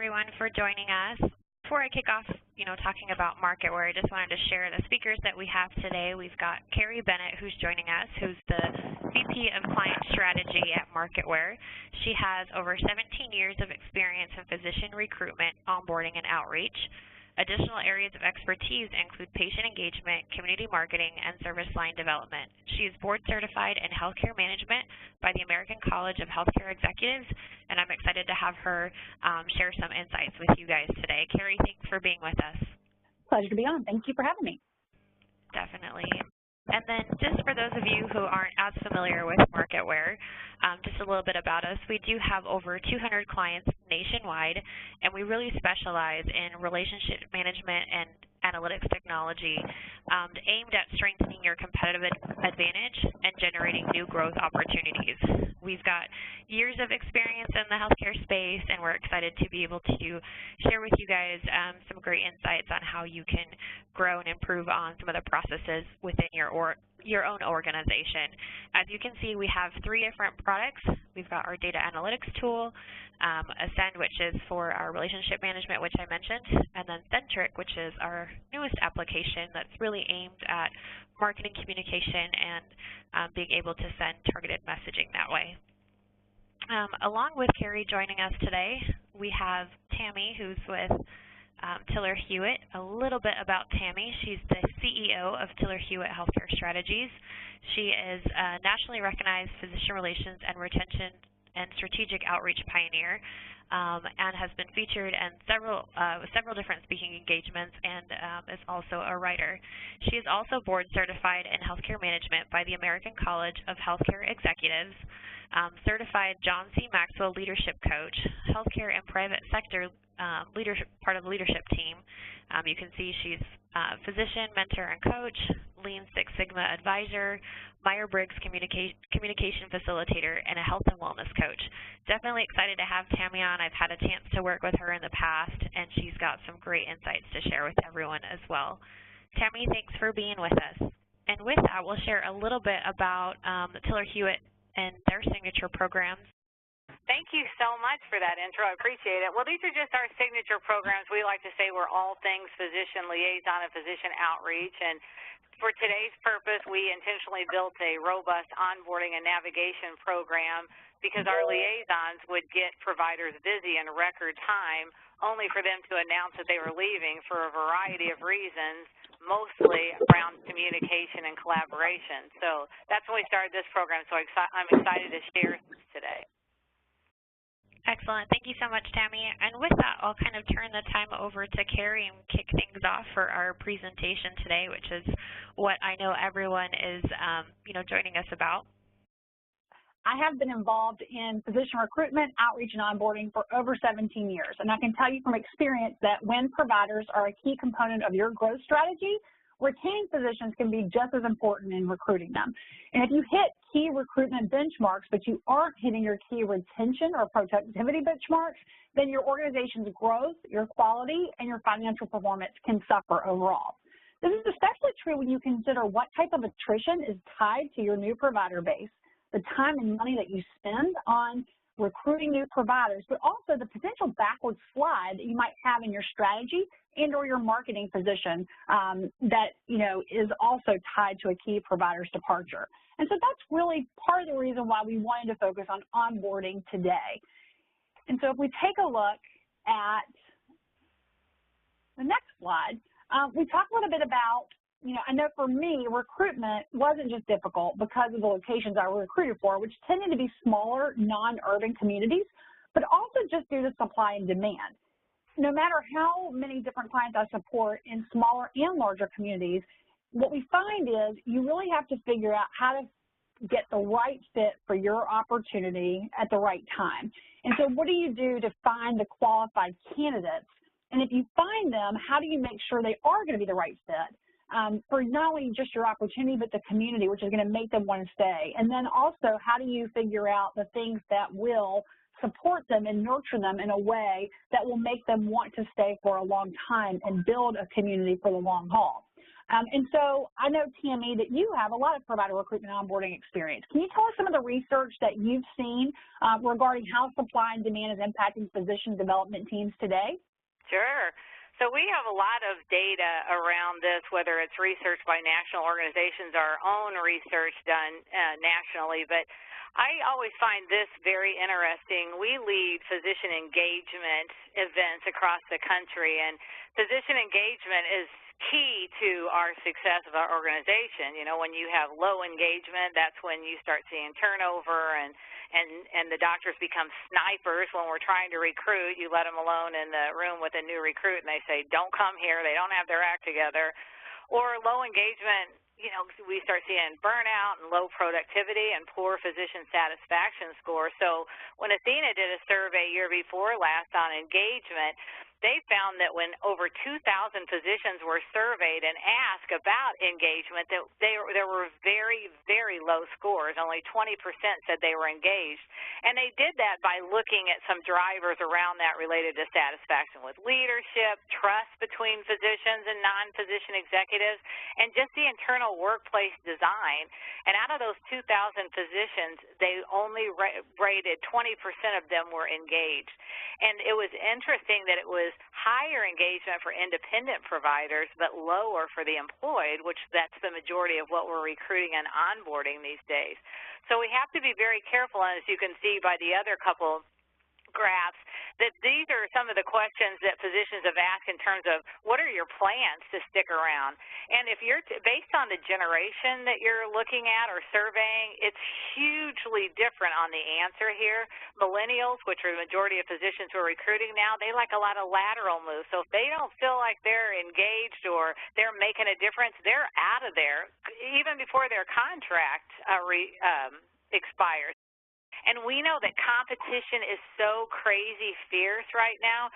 everyone for joining us. Before I kick off, talking about MarketWare, I just wanted to share the speakers that we have today. We've got Carrie Bennett, who's joining us, who's the VP of Client Strategy at MarketWare. She has over 17 years of experience in physician recruitment, onboarding, and outreach. Additional areas of expertise include patient engagement, community marketing, and service line development. She is board certified in healthcare management by the American College of Healthcare Executives, and I'm excited to have her share some insights with you guys today. Carrie, thanks for being with us. Pleasure to be on. Thank you for having me. Definitely. And then just for those of you who aren't as familiar with MarketWare, just a little bit about us. We do have over 200 clients nationwide, and we really specialize in relationship management and analytics technology aimed at strengthening your competitive advantage and generating new growth opportunities. We've got years of experience in the healthcare space, and we're excited to be able to share with you guys some great insights on how you can grow and improve on some of the processes within your own organization. As you can see, we have 3 different products. We've got our data analytics tool, Ascend, which is for our relationship management, which I mentioned, and then Centric, which is our newest application that's really aimed at marketing communication and being able to send targeted messaging that way. Along with Carrie joining us today, we have Tammy, who's with Tiller Hewitt. A little bit about Tammy. She's the CEO of Tiller Hewitt Healthcare Strategies. She is a nationally recognized physician relations and retention and strategic outreach pioneer, and has been featured in several different speaking engagements, and is also a writer. She is also board certified in healthcare management by the American College of Healthcare Executives, certified John C. Maxwell Leadership Coach, healthcare and private sector part of the leadership team. You can see she's physician, mentor, and coach, Lean Six Sigma advisor, Meyer-Briggs communication facilitator, and a health and wellness coach. Definitely excited to have Tammy on. I've had a chance to work with her in the past, and she's got some great insights to share with everyone as well. Tammy, thanks for being with us. And with that, we'll share a little bit about Tiller Hewitt and their signature programs. Thank you so much for that intro. I appreciate it. Well, these are just our signature programs. We like to say we're all things physician liaison and physician outreach. And for today's purpose, we intentionally built a robust onboarding and navigation program because our liaisons would get providers busy in record time, only for them to announce that they were leaving for a variety of reasons, mostly around communication and collaboration. So that's when we started this program, so I'm excited to share this today. Excellent. Thank you so much, Tammy. And with that, I'll kind of turn the time over to Carrie and kick things off for our presentation today, which is what I know everyone is, joining us about. I have been involved in physician recruitment, outreach, and onboarding for over 17 years. And I can tell you from experience that when providers are a key component of your growth strategy, retaining physicians can be just as important in recruiting them. And if you hit key recruitment benchmarks, but you aren't hitting your key retention or productivity benchmarks, then your organization's growth, your quality, and your financial performance can suffer overall. This is especially true when you consider what type of attrition is tied to your new provider base, the time and money that you spend on recruiting new providers, but also the potential backward slide that you might have in your strategy and or your marketing position that, is also tied to a key provider's departure. And so that's really part of the reason why we wanted to focus on onboarding today. And so if we take a look at the next slide, we talk a little bit about, I know for me, recruitment wasn't just difficult because of the locations I was recruited for, which tended to be smaller, non-urban communities, but also just due to supply and demand. No matter how many different clients I support in smaller and larger communities, what we find is you really have to figure out how to get the right fit for your opportunity at the right time. And so what do you do to find the qualified candidates? And if you find them, how do you make sure they are going to be the right fit? For not only just your opportunity, but the community, which is going to make them want to stay. And then also, how do you figure out the things that will support them and nurture them in a way that will make them want to stay for a long time and build a community for the long haul? And so I know, Tammy, that you have a lot of provider recruitment and onboarding experience. Can you tell us some of the research that you've seen regarding how supply and demand is impacting physician development teams today? Sure. So we have a lot of data around this, whether it's research by national organizations or our own research done nationally, but I always find this very interesting. We lead physician engagement events across the country, and physician engagement is key to our success of our organization. You know, when you have low engagement, that's when you start seeing turnover and the doctors become snipers when we're trying to recruit. You let them alone in the room with a new recruit and they say, don't come here, they don't have their act together. Or low engagement, you know, we start seeing burnout and low productivity and poor physician satisfaction scores. So when Athena did a survey year before last on engagement, they found that when over 2,000 physicians were surveyed and asked about engagement, that there were very, very low scores. Only 20% said they were engaged. And they did that by looking at some drivers around that related to satisfaction with leadership, trust between physicians and non-physician executives, and just the internal workplace design. And out of those 2,000 physicians, they only rated 20% of them were engaged. And it was interesting that it was higher engagement for independent providers but lower for the employed, which that's the majority of what we're recruiting and onboarding these days. So we have to be very careful, and as you can see by the other couple graphs, that these are some of the questions that physicians have asked in terms of what are your plans to stick around. And if you're based on the generation that you're looking at or surveying, it's hugely different on the answer here. Millennials, which are the majority of physicians who are recruiting now, they like a lot of lateral moves. So if they don't feel like they're engaged or they're making a difference, they're out of there even before their contract expires. And we know that competition is so crazy fierce right now.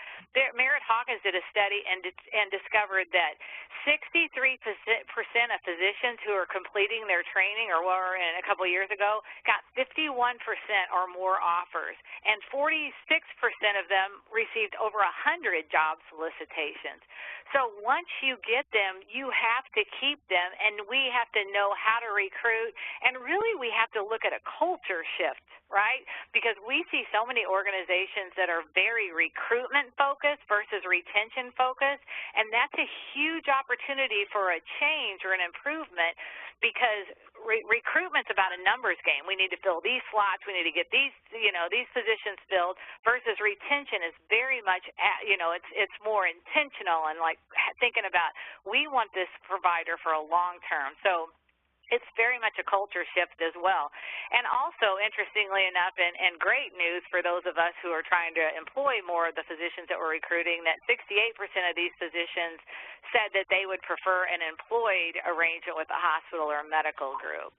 Merritt Hawkins did a study and discovered that 63% of physicians who are completing their training or were in a couple of years ago got 51% or more offers, and 46% of them received over 100 job solicitations. So once you get them, you have to keep them, and we have to know how to recruit, and really we have to look at a culture shift, right? Because we see so many organizations that are very recruitment-focused versus retention-focused, and that's a huge opportunity for a change or an improvement because recruitment's about a numbers game. We need to fill these slots. We need to get these, these positions filled versus retention is very much, it's more intentional and like thinking about we want this provider for a long term. So it's very much a culture shift as well. And also, interestingly enough, and great news for those of us who are trying to employ more of the physicians that we're recruiting, that 68% of these physicians said that they would prefer an employed arrangement with a hospital or a medical group.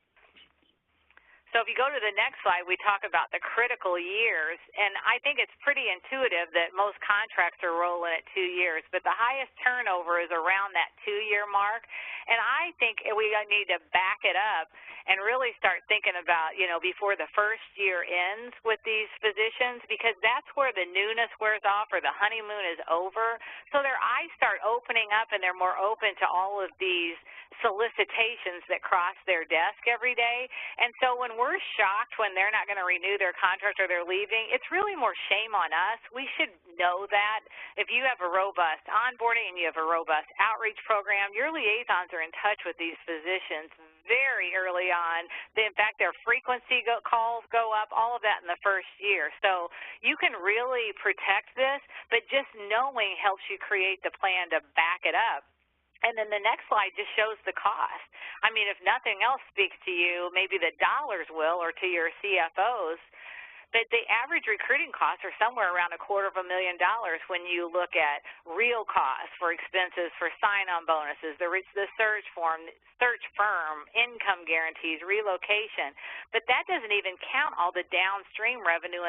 So if you go to the next slide, we talk about the critical years, and I think it's pretty intuitive that most contracts are rolling at 2 years, but the highest turnover is around that 2-year mark, and I think we need to back it up and really start thinking about, before the first year ends with these physicians, because that's where the newness wears off or the honeymoon is over, so their eyes start opening up and they're more open to all of these solicitations that cross their desk every day. And so when we're shocked when they're not going to renew their contract or they're leaving, it's really more shame on us. We should know that. If you have a robust onboarding and you have a robust outreach program, your liaisons are in touch with these physicians very early on. In fact, their frequency calls go up, all of that in the first year. So you can really protect this, but just knowing helps you create the plan to back it up. And then the next slide just shows the cost. I mean, if nothing else speaks to you, maybe the dollars will, or to your CFOs, but the average recruiting costs are somewhere around $250,000 when you look at real costs for expenses for sign-on bonuses, the search firm, income guarantees, relocation. But that doesn't even count all the downstream revenue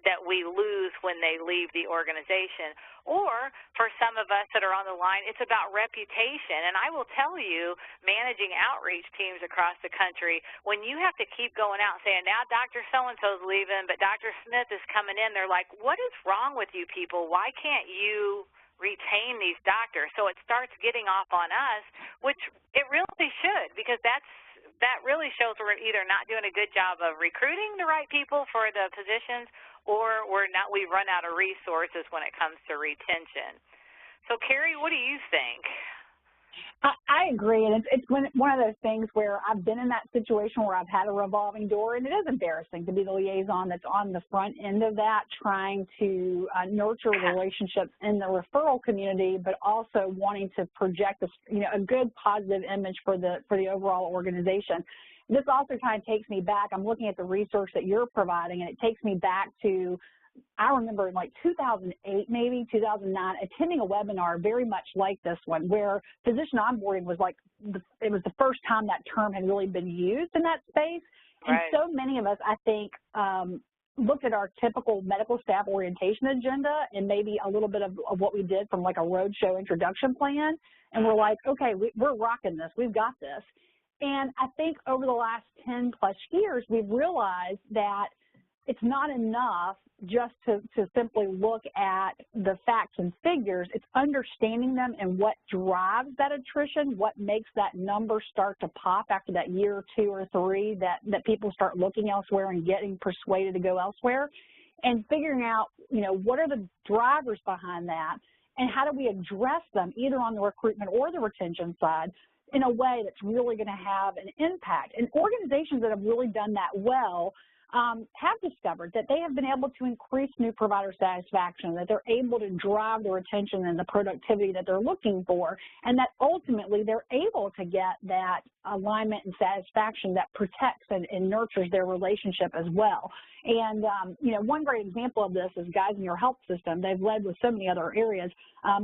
that we lose when they leave the organization. Or for some of us that are on the line, it's about reputation. And I will tell you, managing outreach teams across the country, when you have to keep going out and saying, now Dr. So-and-so's leaving, but Dr. Smith is coming in, they're like, what is wrong with you people? Why can't you retain these doctors. So it starts getting off on us, which it really should, because that really shows we're either not doing a good job of recruiting the right people for the positions, or we've run out of resources when it comes to retention. So Carrie, what do you think? I agree, and it's one of those things where I've been in that situation where I've had a revolving door, and it is embarrassing to be the liaison that's on the front end of that, trying to nurture relationships in the referral community, but also wanting to project a good positive image for the overall organization. This also kind of takes me back. I'm looking at the research that you're providing, and it takes me back to, I remember in like 2008, maybe 2009, attending a webinar very much like this one, where physician onboarding was like, it was the first time that term had really been used in that space. And right. So many of us, I think, looked at our typical medical staff orientation agenda and maybe a little bit of what we did from like a roadshow introduction plan. And we're like, okay, we're rocking this. We've got this. And I think over the last 10 plus years, we've realized that it's not enough just to simply look at the facts and figures. It's understanding them and what drives that attrition, what makes that number start to pop after that year or two or three that people start looking elsewhere and getting persuaded to go elsewhere, and figuring out, what are the drivers behind that and how do we address them either on the recruitment or the retention side in a way that's really going to have an impact. And organizations that have really done that well have discovered that they have been able to increase new provider satisfaction, that they're able to drive the retention and the productivity that they're looking for, and that ultimately they're able to get that alignment and satisfaction that protects and nurtures their relationship as well. And, one great example of this is Guys in Your Health System. They've led with so many other areas,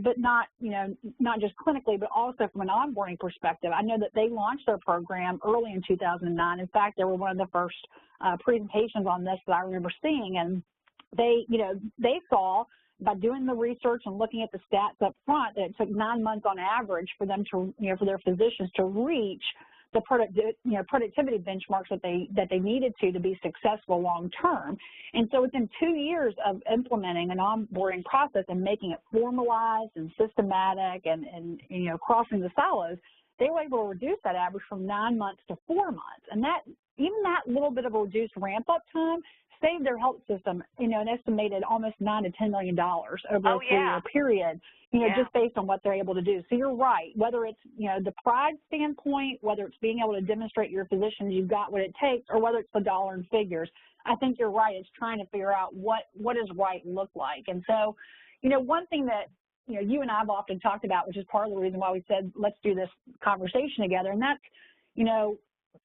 but not just clinically, but also from an onboarding perspective. I know that they launched their program early in 2009. In fact, they were one of the first presentations on this that I remember seeing, and they saw by doing the research and looking at the stats up front that it took 9 months on average for them to, for their physicians to reach the productivity benchmarks that they needed to be successful long term. And so within 2 years of implementing an onboarding process and making it formalized and systematic and crossing the silos, they were able to reduce that average from 9 months to 4 months. And even that little bit of a reduced ramp-up time saved their health system, an estimated almost $9 to $10 million over a 4-year period, just based on what they're able to do. So you're right, whether it's, the pride standpoint, whether it's being able to demonstrate to your physicians you've got what it takes, or whether it's the dollar and figures, I think you're right. It's trying to figure out what does right look like. And so, one thing that, you and I have often talked about, which is part of the reason why we said, let's do this conversation together. And that's,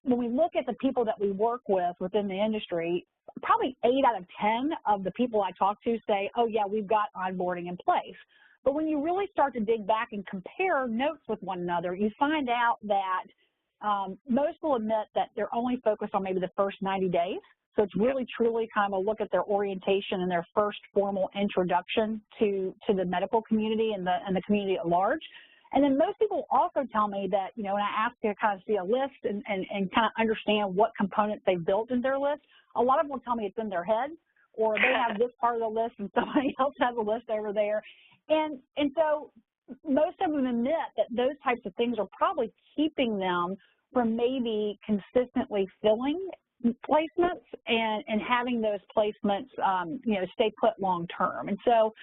when we look at the people that we work with within the industry, probably 8 out of 10 of the people I talk to say, oh yeah, we've got onboarding in place. But when you really start to dig back and compare notes with one another, you find out that most will admit that they're only focused on maybe the first 90 days. So it's really, truly kind of a look at their orientation and their first formal introduction to the medical community and the community at large. And then most people also tell me that, when I ask to kind of see a list and kind of understand what components they've built in their list, a lot of them will tell me it's in their head, or they have this part of the list and somebody else has a list over there. And so most of them admit that those types of things are probably keeping them from maybe consistently filling placements and having those placements, stay put long term. And so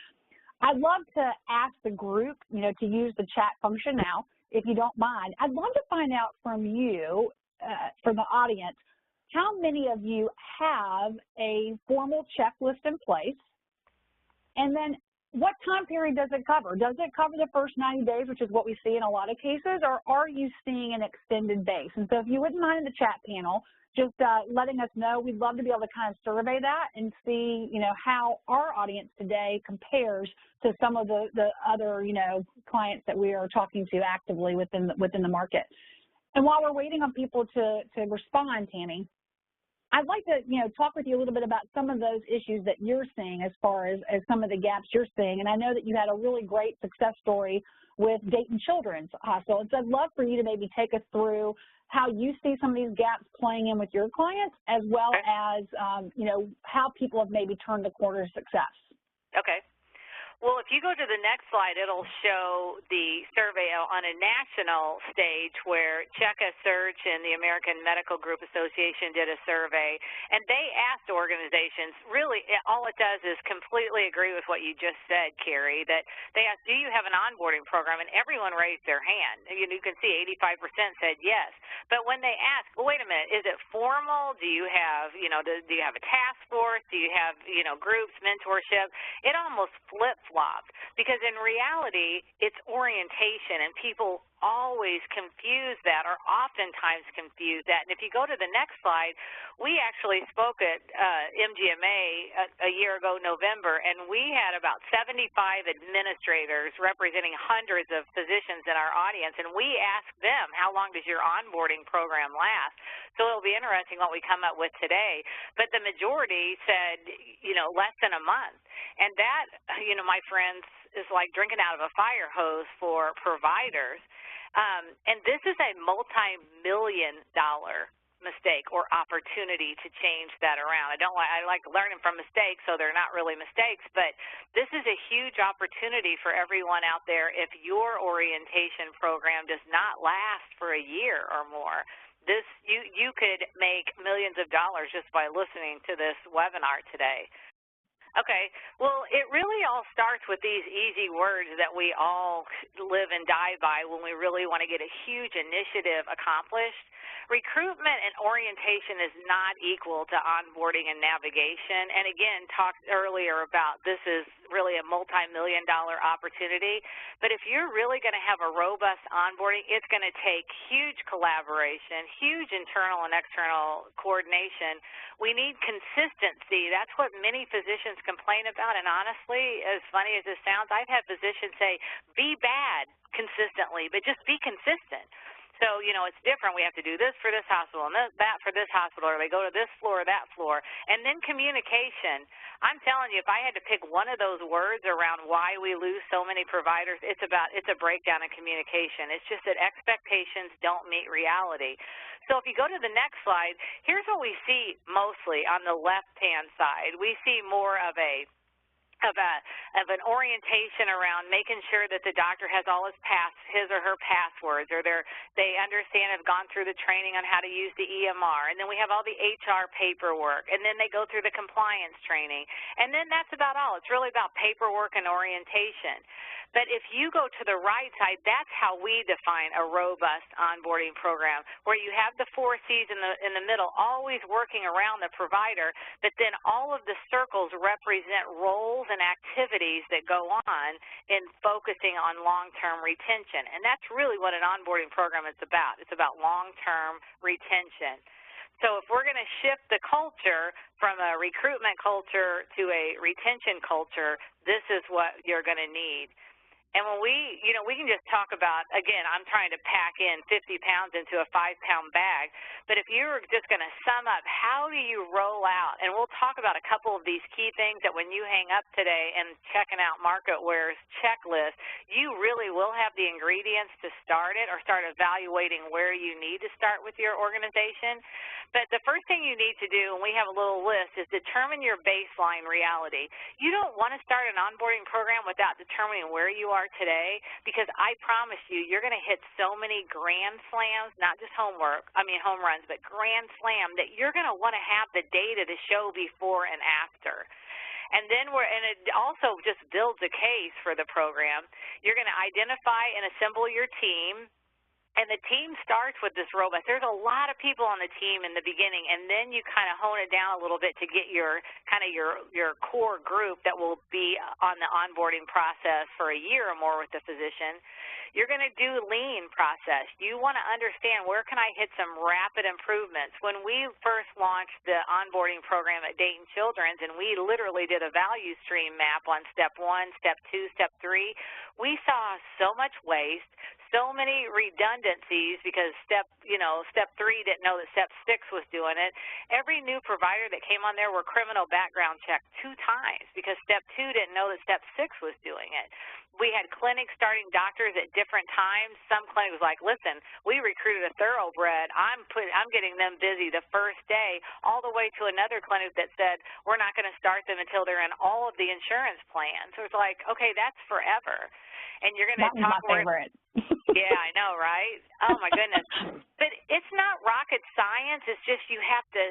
I'd love to ask the group, to use the chat function now, if you don't mind. I'd love to find out from you, from the audience, how many of you have a formal checklist in place? And then what time period does it cover? Does it cover the first 90 days, which is what we see in a lot of cases, or are you seeing an extended base? And so if you wouldn't mind in the chat panel, just letting us know. We'd love to be able to kind of survey that and see, how our audience today compares to some of the other, clients that we are talking to actively within the market. And while we're waiting on people to respond, Tammy, I'd like to, talk with you a little bit about some of those issues that you're seeing as far as some of the gaps you're seeing. And I know that you had a really great success story with Dayton Children's Hospital. And so I'd love for you to maybe take us through how you see some of these gaps playing in with your clients, as well as, how people have maybe turned the corner to success. Okay. Well, if if you go to the next slide, it'll show the survey on a national stage where Cheka Search and the American Medical Group Association did a survey, and they asked organizations, really all it does is completely agree with what you just said, Carrie, that they asked, do you have an onboarding program? And everyone raised their hand. You can see 85% said yes. But when they asked, well, wait a minute, is it formal? Do you have, do you have a task force? Do you have, groups, mentorship? It almost flip-flopped because in reality, it's orientation, and people always confuse that or oftentimes confuse that. And if you go to the next slide, we actually spoke at MGMA a year ago, November, and we had about 75 administrators representing hundreds of physicians in our audience, and we asked them, how long does your onboarding program last? So it'll be interesting what we come up with today. But the majority said, less than a month. And that, my friends, is like drinking out of a fire hose for providers. And this is a multi-million-dollar mistake or opportunity to change that around. I like learning from mistakes, so they're not really mistakes, but this is a huge opportunity for everyone out there if your orientation program does not last for a year or more. You could make millions of dollars just by listening to this webinar today. Okay, well, it really all starts with these easy words that we all live and die by when we really want to get a huge initiative accomplished. Recruitment and orientation is not equal to onboarding and navigation. And again, talked earlier about this is really a multi-million-dollar opportunity. But if you're really going to have a robust onboarding, it's going to take huge collaboration, huge internal and external coordination. We need consistency. That's what many physicians complain about. And honestly, as funny as this sounds, I've had physicians say, be bad consistently, but just be consistent. So, it's different. We have to do this for this hospital and that for this hospital, or they go to this floor or that floor. And then communication. I'm telling you, if I had to pick one of those words around why we lose so many providers, it's a breakdown in communication. It's just that expectations don't meet reality. So if you go to the next slide, here's what we see mostly on the left-hand side. We see more of an orientation around making sure that the doctor has all his or her passwords, or they understand, have gone through the training on how to use the EMR, and then we have all the HR paperwork, and then they go through the compliance training, and then that's about all. It's really about paperwork and orientation. But if you go to the right side, that's how we define a robust onboarding program, where you have the 4 C's in the middle, always working around the provider, but then all of the circles represent roles and activities that go on in focusing on long-term retention. And that's really what an onboarding program is about. It's about long-term retention. So if we're going to shift the culture from a recruitment culture to a retention culture, this is what you're going to need. And when we can just talk about, again, I'm trying to pack in 50 pounds into a 5-pound bag, but if you're just going to sum up, how do you roll out? And we'll talk about a couple of these key things that when you hang up today and checking out MarketWare's checklist, you really will have the ingredients to start it or start evaluating where you need to start with your organization. But the first thing you need to do, and we have a little list, is determine your baseline reality. You don't want to start an onboarding program without determining where you are today, because I promise you, you're going to hit so many grand slams, not just home runs, but grand slam, that you're going to want to have the data to show before and after. And then it also just builds a case for the program. You're going to identify and assemble your team. And the team starts with this robust. There's a lot of people on the team in the beginning, and then you kind of hone it down a little bit to get your core group that will be on the onboarding process for a year or more with the physician. You're going to do lean process. You want to understand, where can I hit some rapid improvements? When we first launched the onboarding program at Dayton Children's, and we literally did a value stream map on step 1, step 2, step 3, we saw so much waste, so many redundancies because step 3 didn't know that step 6 was doing it. Every new provider that came on there were criminal background checked 2 times because step 2 didn't know that step 6 was doing it. We had clinics starting doctors at different times. Some clinics was like, listen, we recruited a thoroughbred. I'm getting them busy the first day, all the way to another clinic that said, we're not going to start them until they're in all of the insurance plans. So it's like, okay, that's forever. And you're going to talk my favorite. Yeah, I know, right? Oh, my goodness. But it's not rocket science. It's just you have to,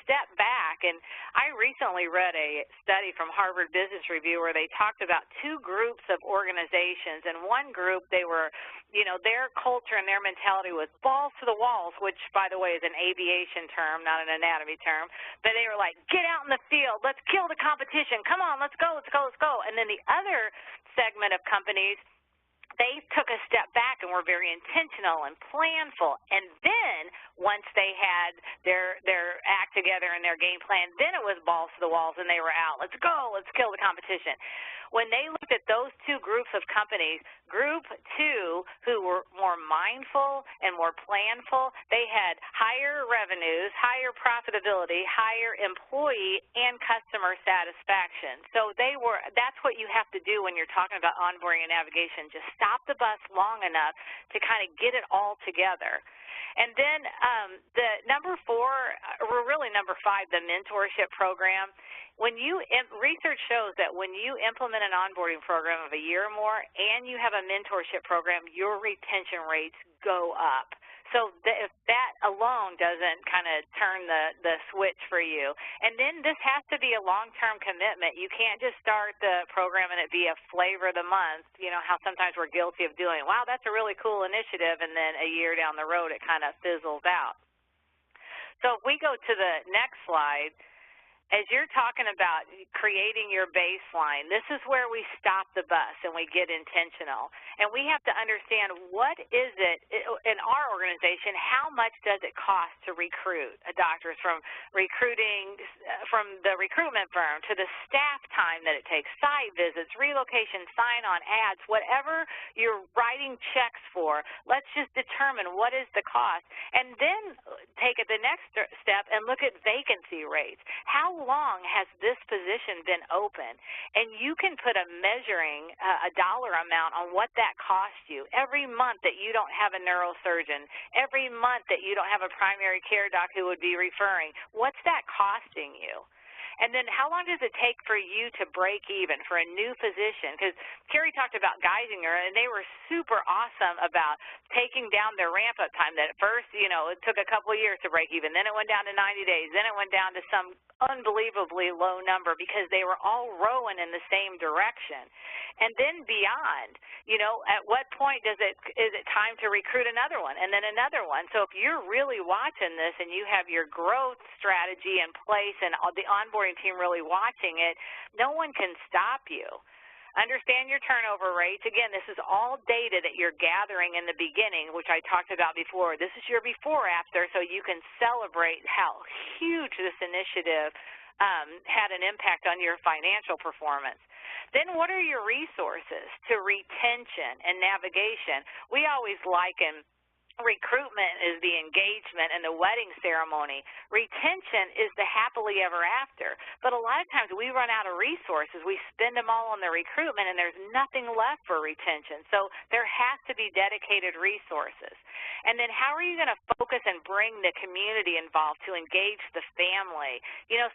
step back. And I recently read a study from Harvard Business Review where they talked about 2 groups of organizations. And one group, they were, their culture and their mentality was balls to the walls, which, by the way, is an aviation term, not an anatomy term. But they were like, get out in the field. Let's kill the competition. Come on, let's go, let's go, let's go. And then the other segment of companies, they took a step back and were very intentional and planful. And then once they had their act together and their game plan, then it was balls to the walls and they were out. Let's go. Let's kill the competition. When they looked at those 2 groups of companies, group 2, who were more mindful and more planful, they had higher revenues, higher profitability, higher employee and customer satisfaction. So that's what you have to do when you're talking about onboarding and navigation. Just stop the bus long enough to kind of get it all together. And then the number 4, or really number 5, the mentorship program. Research shows that when you implement an onboarding program of a year or more and you have a mentorship program, your retention rates go up. So if that alone doesn't kind of turn the switch for you. And then this has to be a long-term commitment. You can't just start the program and it be a flavor of the month, how sometimes we're guilty of doing, wow, that's a really cool initiative, and then a year down the road it kind of fizzles out. So if we go to the next slide, as you're talking about creating your baseline, this is where we stop the bus and we get intentional. And we have to understand, what is it in our organization, how much does it cost to recruit a doctor, from recruiting, from the recruitment firm to the staff time that it takes, site visits, relocation, sign-on, ads, whatever you're writing checks for, let's just determine what is the cost. And then take it the next step and look at vacancy rates. How long has this position been open? And you can put a measuring, a dollar amount on what that costs you. Every month that you don't have a neurosurgeon, every month that you don't have a primary care doc who would be referring, what's that costing you? And then how long does it take for you to break even for a new physician? Because Carrie talked about Geisinger, and they were super awesome about taking down their ramp-up time. That at first, it took a couple of years to break even. Then it went down to 90 days. Then it went down to some unbelievably low number because they were all rowing in the same direction. And then beyond, at what point is it time to recruit another one and then another one? So if you're really watching this and you have your growth strategy in place and the onboarding team really watching it, no one can stop you. Understand your turnover rates. Again, this is all data that you're gathering in the beginning, which I talked about before. This is your before-after, so you can celebrate how huge this initiative had an impact on your financial performance. Then what are your resources to retention and navigation? We always liken recruitment is the engagement and the wedding ceremony. Retention is the happily ever after. But a lot of times we run out of resources. We spend them all on the recruitment, and there's nothing left for retention. So there has to be dedicated resources. And then how are you going to focus and bring the community involved to engage the family?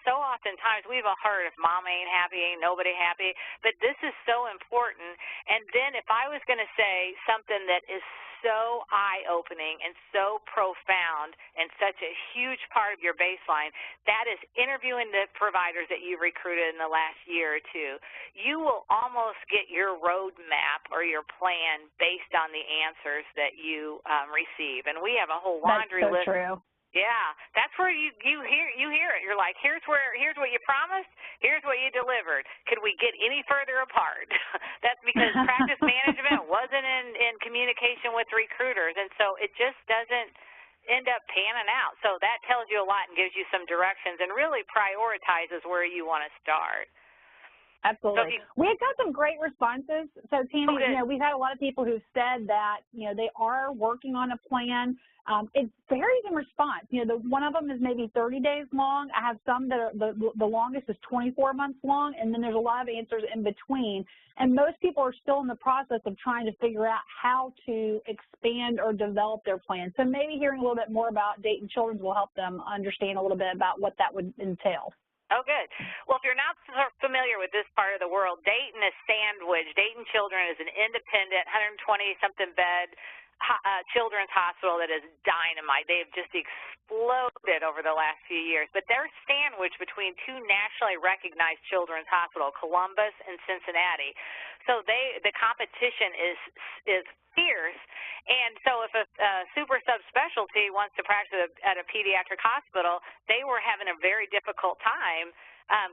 So oftentimes we've all heard if mom ain't happy, ain't nobody happy. But this is so important. And then if I was going to say something that is so eye-opening and so profound and such a huge part of your baseline, that is interviewing the providers that you've recruited in the last year or two. You will almost get your roadmap or your plan based on the answers that you receive. And we have a whole laundry list. That's so true. Yeah, that's where you hear it. You're like, here's what you promised, here's what you delivered. Could we get any further apart? That's because practice management wasn't in communication with recruiters, and so it just doesn't end up panning out. So that tells you a lot and gives you some directions and really prioritizes where you want to start. Absolutely. We had got some great responses. So, Tammy, we've had a lot of people who've said that, they are working on a plan. It varies in response. One of them is maybe 30 days long. I have some that are, the longest is 24 months long, and then there's a lot of answers in between. And most people are still in the process of trying to figure out how to expand or develop their plan. So maybe hearing a little bit more about Dayton Children's will help them understand a little bit about what that would entail. Oh, good. Well, if you're not familiar with this part of the world, Dayton is sandwiched. Dayton Children is an independent, 120-something bed children's hospital that is dynamite. They have just exploded over the last few years. But they're sandwiched between two nationally recognized children's hospitals, Columbus and Cincinnati. So the competition is fierce. And so if a super subspecialty wants to practice at a pediatric hospital, they were having a very difficult time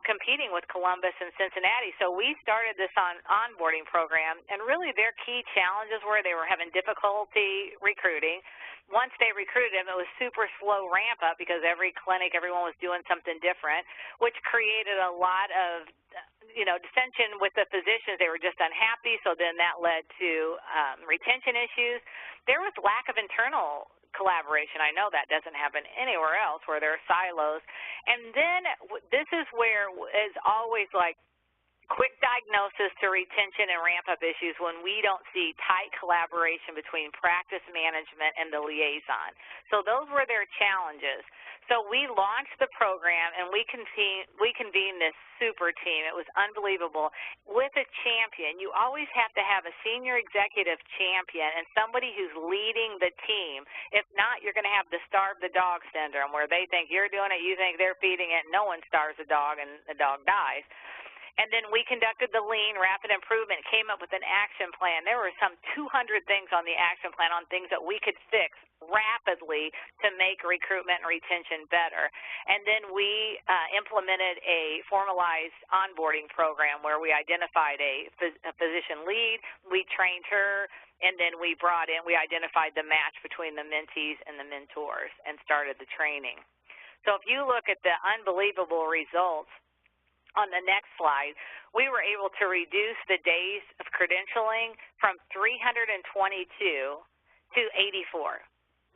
competing with Columbus and Cincinnati. So we started this onboarding program, and really their key challenges were they were having difficulty recruiting. Once they recruited them, it was super slow ramp up because every clinic, everyone was doing something different, which created a lot of dissension with the physicians. They were just unhappy, so then that led to retention issues. There was lack of internal collaboration. I know that doesn't happen anywhere else where there are silos. And then this is where is always like quick diagnosis to retention and ramp-up issues when we don't see tight collaboration between practice management and the liaison. So those were their challenges. So we launched the program, and we convened this super team. It was unbelievable. With a champion, you always have to have a senior executive champion and somebody who's leading the team. If not, you're going to have the starve the dog syndrome where they think you're doing it, you think they're feeding it, no one starves a dog, and the dog dies. And then we conducted the lean rapid improvement, came up with an action plan. There were some 200 things on the action plan on things that we could fix rapidly to make recruitment and retention better. And then we implemented a formalized onboarding program where we identified a physician lead, we trained her, and then we identified the match between the mentees and the mentors and started the training. So if you look at the unbelievable results, on the next slide, we were able to reduce the days of credentialing from 322 to 84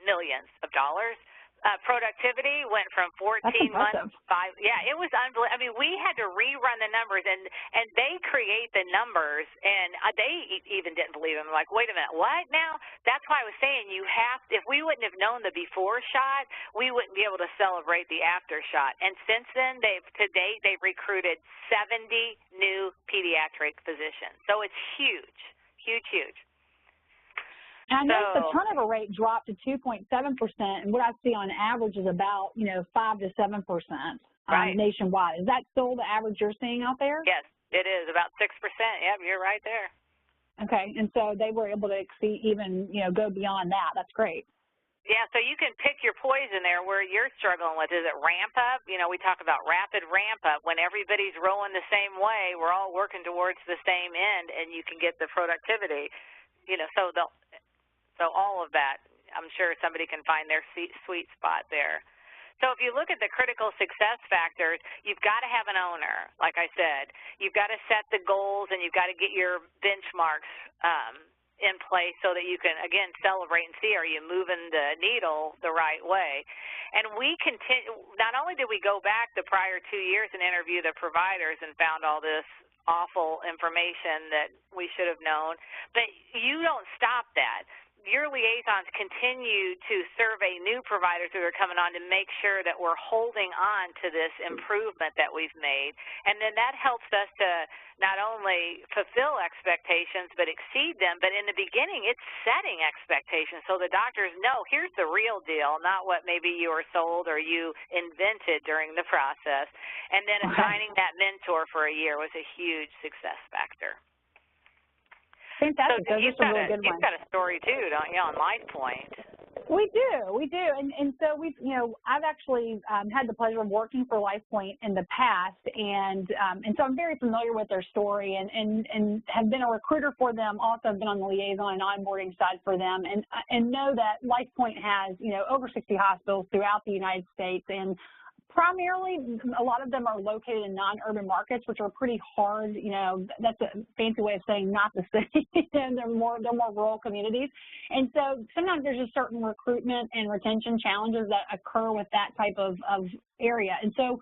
millions of dollars. Productivity went from 14 months to 5. Yeah, it was unbelievable. I mean, we had to rerun the numbers, and they create the numbers, and they even didn't believe them. Like, wait a minute, what now? That's why I was saying if we wouldn't have known the before shot, we wouldn't be able to celebrate the after shot. And since then, to date, they've recruited 70 new pediatric physicians. So it's huge, huge, huge. And I noticed the turnover rate dropped to 2.7%, and what I see on average is about 5 to 7% nationwide. Is that still the average you're seeing out there? Yes, it is about 6%. Yep, you're right there. Okay, and so they were able to exceed, even go beyond that. That's great. Yeah, so you can pick your poison there where you're struggling with. Is it ramp up? We talk about rapid ramp up. When everybody's rowing the same way, we're all working towards the same end, and you can get the productivity. So all of that, I'm sure somebody can find their sweet spot there. So if you look at the critical success factors, you've got to have an owner, like I said. You've got to set the goals, and you've got to get your benchmarks in place so that you can, again, celebrate and see, are you moving the needle the right way? And we continue, not only did we go back the prior 2 years and interview the providers and found all this awful information that we should have known, but you don't stop that. Your liaisons continue to survey new providers who are coming on to make sure that we're holding on to this improvement that we've made. And then that helps us to not only fulfill expectations but exceed them, but in the beginning it's setting expectations so the doctors know here's the real deal, not what maybe you were sold or you invented during the process. And then assigning that mentor for a year was a huge success factor. Fantastic. So you've got a story too, don't you, on LifePoint? We do. And so I've actually had the pleasure of working for LifePoint in the past, and so I'm very familiar with their story and have been a recruiter for them. Also, have been on the liaison and onboarding side for them, and know that LifePoint has over 60 hospitals throughout the United States and Primarily, a lot of them are located in non-urban markets, which are pretty hard. You know, that's a fancy way of saying not the city. And they're more rural communities. And so sometimes there's just certain recruitment and retention challenges that occur with that type of area. And so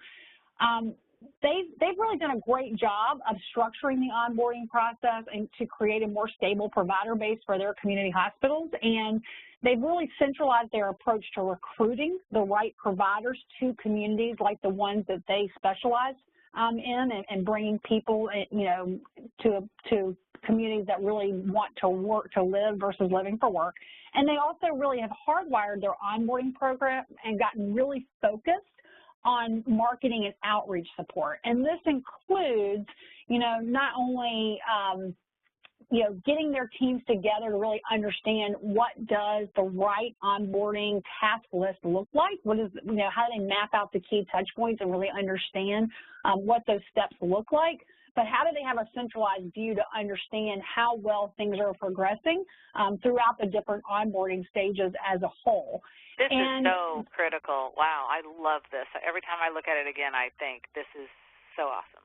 they've really done a great job of structuring the onboarding process and to create a more stable provider base for their community hospitals. And they've really centralized their approach to recruiting the right providers to communities like the ones that they specialize in, and bringing people, you know, to communities that really want to work to live versus living for work. And they also really have hardwired their onboarding program and gotten really focused on marketing and outreach support. And this includes, you know, not only you know, getting their teams together to really understand what does the right onboarding task list look like, what is, you know, how do they map out the key touch points and really understand what those steps look like, but how do they have a centralized view to understand how well things are progressing throughout the different onboarding stages as a whole. This is so critical. Wow, I love this. Every time I look at it again, I think this is so awesome.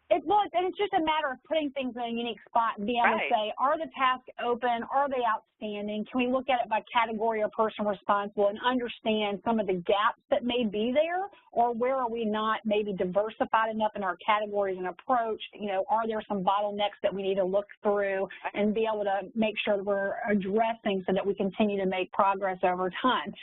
And it's just a matter of putting things in a unique spot and being able to say, are the tasks open? Are they outstanding? Can we look at it by category or person responsible and understand some of the gaps that may be there, or where are we not maybe diversified enough in our categories and approach? You know, are there some bottlenecks that we need to look through and be able to make sure that we're addressing so that we continue to make progress over time?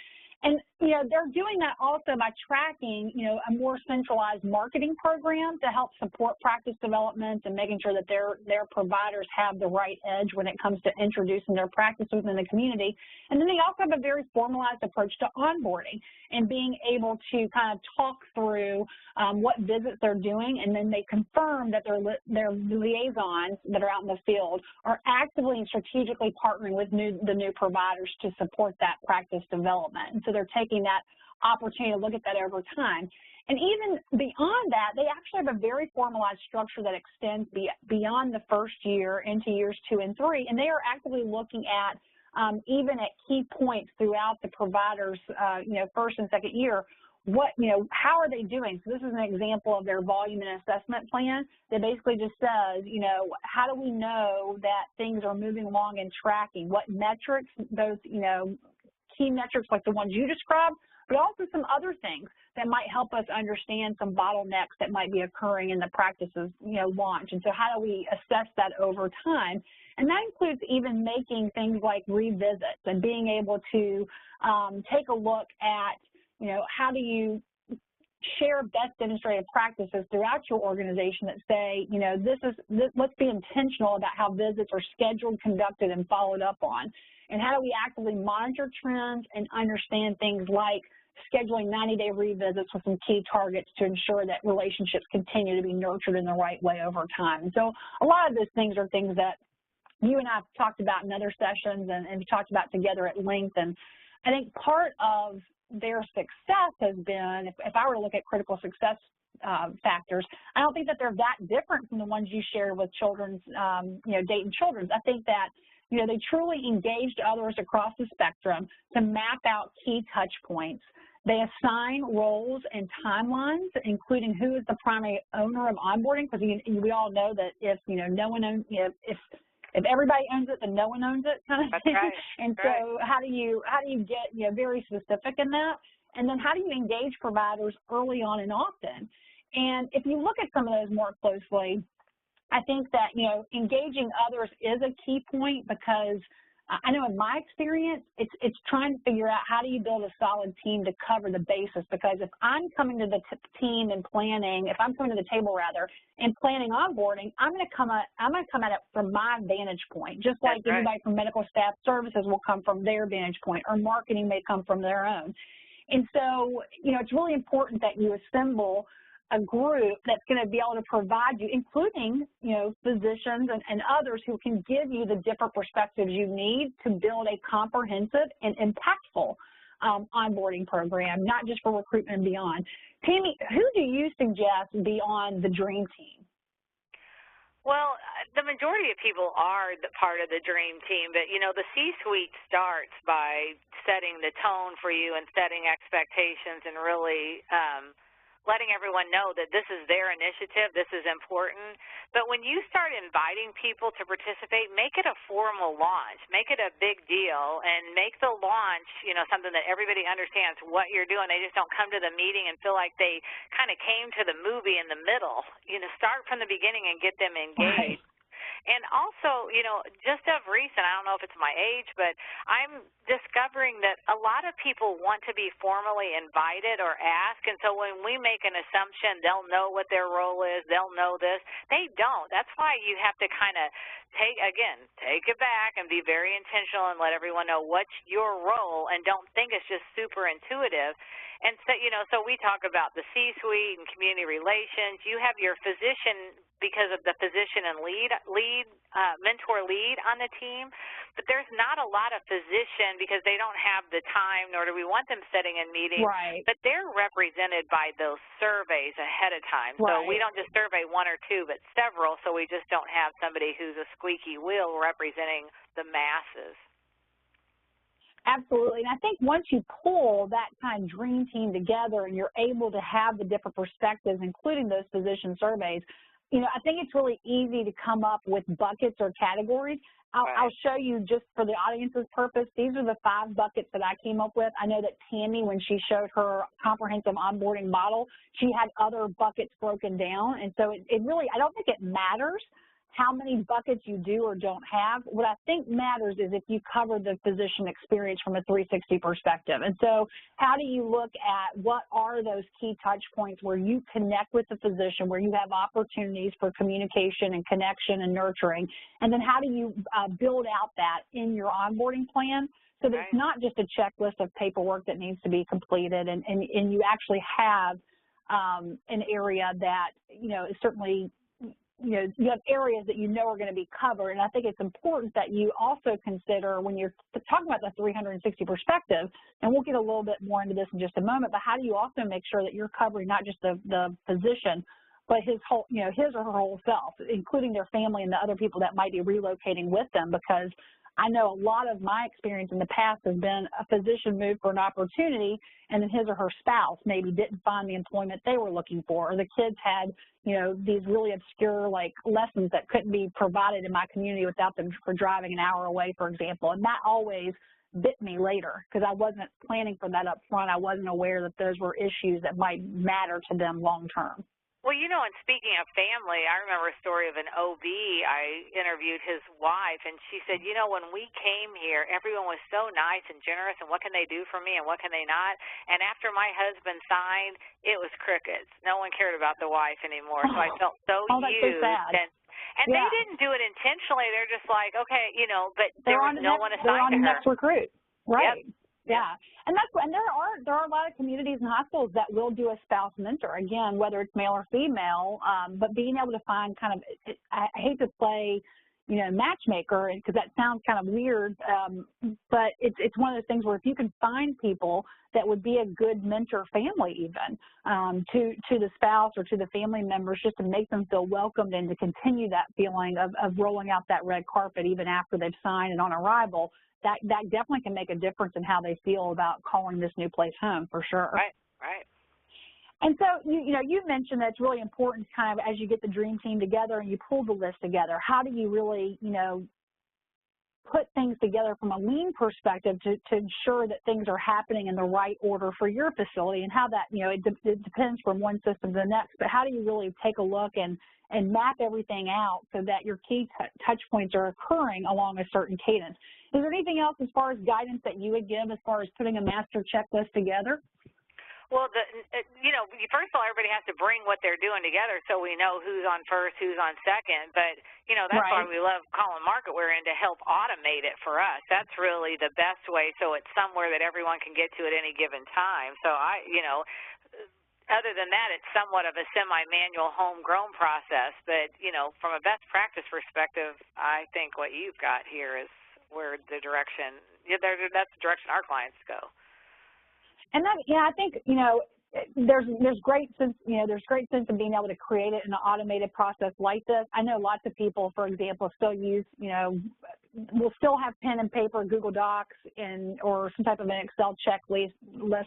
And, you know, they're doing that also by tracking, you know, a more centralized marketing program to help support practice development and making sure that their providers have the right edge when it comes to introducing their practice within the community. And then they also have a very formalized approach to onboarding and being able to kind of talk through what visits they're doing, and then they confirm that their liaisons that are out in the field are actively and strategically partnering with the new providers to support that practice development. And so they're taking that opportunity to look at that over time. And even beyond that, they actually have a very formalized structure that extends beyond the first year into years 2 and 3, and they are actively looking at even at key points throughout the provider's you know, first and second year, what, you know, how are they doing? So this is an example of their volume and assessment plan that basically just says, you know, how do we know that things are moving along and tracking? What metrics, those, you know, key metrics like the ones you described, but also some other things that might help us understand some bottlenecks that might be occurring in the practice's, you know, launch. And so how do we assess that over time? And that includes even making things like revisits and being able to take a look at, you know, how do you share best demonstrated practices throughout your organization that say, you know, let's be intentional about how visits are scheduled, conducted, and followed up on. And how do we actively monitor trends and understand things like scheduling 90-day revisits with some key targets to ensure that relationships continue to be nurtured in the right way over time. And so a lot of those things are things that you and I have talked about in other sessions and we talked about together at length. And I think part of their success has been, if I were to look at critical success factors, I don't think that they're that different from the ones you shared with children's, you know, Dayton Children's. I think that, you know, they truly engaged others across the spectrum to map out key touch points. They assign roles and timelines, including who is the primary owner of onboarding, because we all know that if, you know, no one owns, if everybody owns it, then no one owns it, kind of thing. Right. And so how do you get, you know, very specific in that? And then how do you engage providers early on and often? And if you look at some of those more closely, I think that, you know, engaging others is a key point, because I know in my experience, it's trying to figure out how do you build a solid team to cover the basis. Because if I'm coming to the team and planning, if I'm coming to the table rather, and planning onboarding, I'm going to come at it from my vantage point, just like anybody from medical staff services will come from their vantage point, or marketing may come from their own. And so, you know, it's really important that you assemble a group that's going to be able to provide you, including, you know, physicians and others who can give you the different perspectives you need to build a comprehensive and impactful onboarding program, not just for recruitment and beyond. Tammy, who do you suggest be on the dream team? Well, the majority of people are the part of the dream team, but, you know, the C-suite starts by setting the tone for you and setting expectations and really letting everyone know that this is their initiative, this is important. But when you start inviting people to participate, make it a formal launch. Make it a big deal, and make the launch, something that everybody understands what you're doing. They just don't come to the meeting and feel like they kind of came to the movie in the middle. Start from the beginning and get them engaged. Right. And also, just of recent, I don't know if it's my age, but I'm discovering that a lot of people want to be formally invited or asked, and so when we make an assumption they'll know what their role is, they'll know this, they don't. That's why you have to kind of take it back and be very intentional and let everyone know what's your role, and don't think it's just super intuitive. And so, so we talk about the C-suite and community relations. You have your physician, because of the physician and mentor lead on the team, but there's not a lot of physician because they don't have the time, nor do we want them sitting in meetings. Right. But they're represented by those surveys ahead of time. Right. So we don't just survey one or two, but several, so we just don't have somebody who's a squeaky wheel representing the masses. Absolutely. And I think once you pull that kind of dream team together and you're able to have the different perspectives, including those physician surveys, I think it's really easy to come up with buckets or categories. I'll show you, just for the audience's purpose, these are the 5 buckets that I came up with. I know that Tammy, when she showed her comprehensive onboarding model, she had other buckets broken down. And so it really, I don't think it matters how many buckets you do or don't have. What I think matters is if you cover the physician experience from a 360 perspective. And so how do you look at what are those key touch points where you connect with the physician, where you have opportunities for communication and connection and nurturing, and then how do you build out that in your onboarding plan so that it's not just a checklist of paperwork that needs to be completed, and you actually have an area that, is certainly, you have areas that are going to be covered. And I think it's important that you also consider, when you're talking about the 360 perspective, and we'll get a little bit more into this in just a moment, but how do you also make sure that you're covering not just the physician, but his whole, his or her whole self, including their family and the other people that might be relocating with them? Because I know a lot of my experience in the past has been a physician moved for an opportunity, and then his or her spouse maybe didn't find the employment they were looking for, or the kids had, these really obscure, lessons that couldn't be provided in my community without them for driving an hour away, for example. And that always bit me later because I wasn't planning for that up front. I wasn't aware that those were issues that might matter to them long term. Well, and speaking of family, I remember a story of an OB. I interviewed his wife, and she said, when we came here, everyone was so nice and generous, and what can they do for me and what can they not? And after my husband signed, it was crickets. No one cared about the wife anymore, so I felt so used. That's so sad. And they didn't do it intentionally. They're just like, okay, but there was no one assigned to her. They're on the next recruit. Right. Yep. Yeah, and there are a lot of communities and hospitals that will do a spouse mentor, again, whether it's male or female, but being able to find kind of, I hate to play, matchmaker, because that sounds kind of weird, but it's one of those things where if you can find people that would be a good mentor family even to the spouse or to the family members, just to make them feel welcomed and to continue that feeling of rolling out that red carpet even after they've signed and on arrival, that definitely can make a difference in how they feel about calling this new place home, for sure. Right. And so, you mentioned that it's really important kind of as you get the dream team together and you pull the list together, how do you really, put things together from a lean perspective to ensure that things are happening in the right order for your facility, and how that, it depends from one system to the next, but how do you really take a look and map everything out so that your key touch points are occurring along a certain cadence? Is there anything else as far as guidance that you would give as far as putting a master checklist together? Well, first of all, everybody has to bring what they're doing together so we know who's on first, who's on second. But, that's why we love calling Marketware in, to help automate it for us. That's really the best way, so it's somewhere that everyone can get to at any given time. So other than that, it's somewhat of a semi-manual homegrown process. But, from a best practice perspective, I think what you've got here is where that's the direction our clients go. And that, I think, there's great sense in being able to create it in an automated process like this. I know lots of people, for example, still use, will still have pen and paper, Google Docs, or some type of an Excel checklist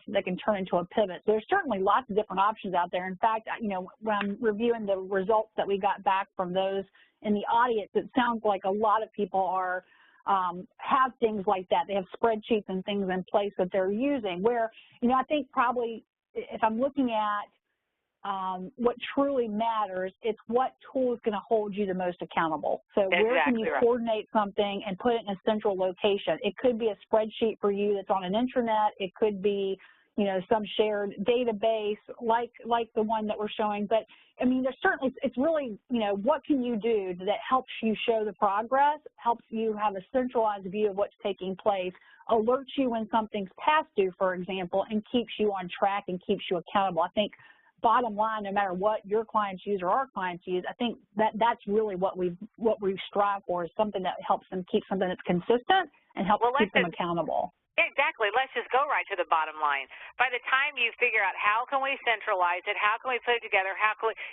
that can turn into a pivot. So there's certainly lots of different options out there. In fact, you know, when I'm reviewing the results that we got back from those in the audience, it sounds like a lot of people are have things like that. They have spreadsheets and things in place that they're using where, you know, I think probably if I'm looking at what truly matters, it's what tool is going to hold you the most accountable. So where can you coordinate something and put it in a central location? It could be a spreadsheet for you that's on an intranet. It could be, you know, some shared database like the one that we're showing. But, I mean, there's certainly, it's really, you know, what can you do that helps you show the progress, helps you have a centralized view of what's taking place, alerts you when something's past due, for example, and keeps you on track and keeps you accountable. I think bottom line, no matter what your clients use or our clients use, I think that's really what we strive for, is something that helps them keep something that's consistent and helps keep them accountable. Exactly. Let's just go right to the bottom line. By the time you figure out how can we centralize it, how can we put it together,